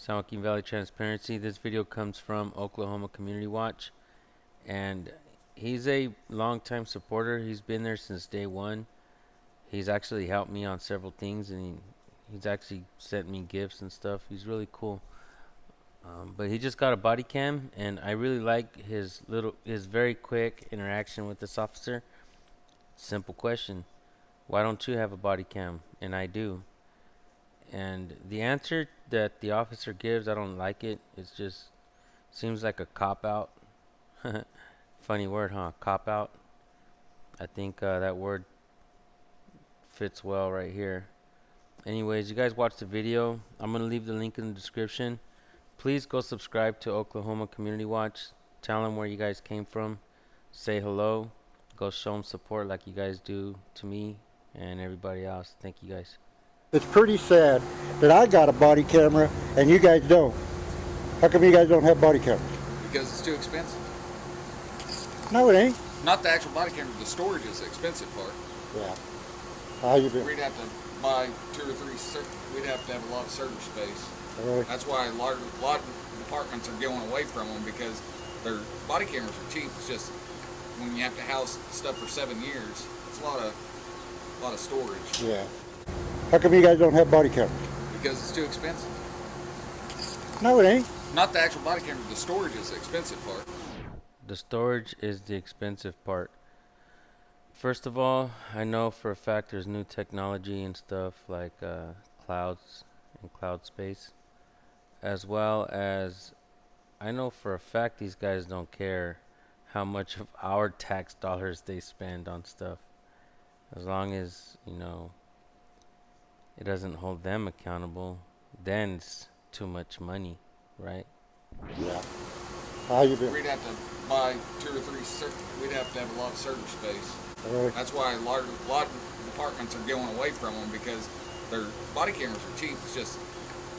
San Joaquin Valley Transparency. This video comes from Oklahoma Community Watch, and he's a longtime supporter. He's been there since day one. He's actually helped me on several things, and he's actually sent me gifts and stuff. He's really cool. But he just got a body cam, and I really like his very quick interaction with this officer. Simple question: why don't you have a body cam? And I do. And the answer that the officer gives, I don't like it. It just seems like a cop out. Funny word, huh? Cop out. I think that word fits well right here. Anyways, you guys watch the video. I'm going to leave the link in the description. Please go subscribe to Oklahoma Community Watch. Tell them where you guys came from. Say hello. Go show them support like you guys do to me and everybody else. Thank you guys. It's pretty sad that I got a body camera and you guys don't. How come you guys don't have body cameras? Because it's too expensive. No, it ain't. Not the actual body camera, the storage is the expensive part. Yeah. How you been? We'd have to buy 2 or 3, we'd have to have a lot of server space. Really? That's why a lot of departments are going away from them, because their body cameras are cheap. It's just when you have to house stuff for 7 years, it's a lot of storage. Yeah. How come you guys don't have body cameras? Because it's too expensive. No, it ain't. Not the actual body camera, the storage is the expensive part. The storage is the expensive part. First of all, I know for a fact there's new technology and stuff like clouds and cloud space, as well as I know for a fact these guys don't care how much of our tax dollars they spend on stuff, as long as it doesn't hold them accountable. Then it's too much money, right? Yeah. How you been? We'd have to buy 2 or 3, we'd have to have a lot of server space. Really? That's why a lot of departments are going away from them, because their body cameras are cheap. It's just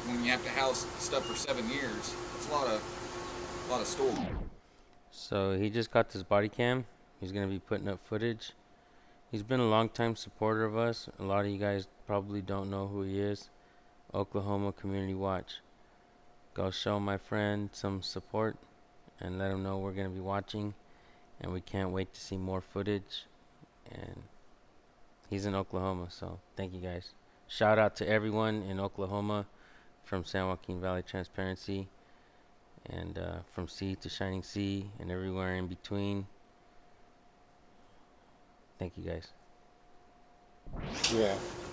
when you have to house stuff for 7 years, it's a lot of storage. So he just got this body cam. He's gonna be putting up footage. He's been a long-time supporter of us. A lot of you guys probably don't know who he is. Oklahoma Community Watch. Go show my friend some support and let him know we're gonna be watching, and we can't wait to see more footage. And he's in Oklahoma, so thank you guys. Shout out to everyone in Oklahoma from San Joaquin Valley Transparency, and from sea to shining sea and everywhere in between. Thank you guys. Yeah.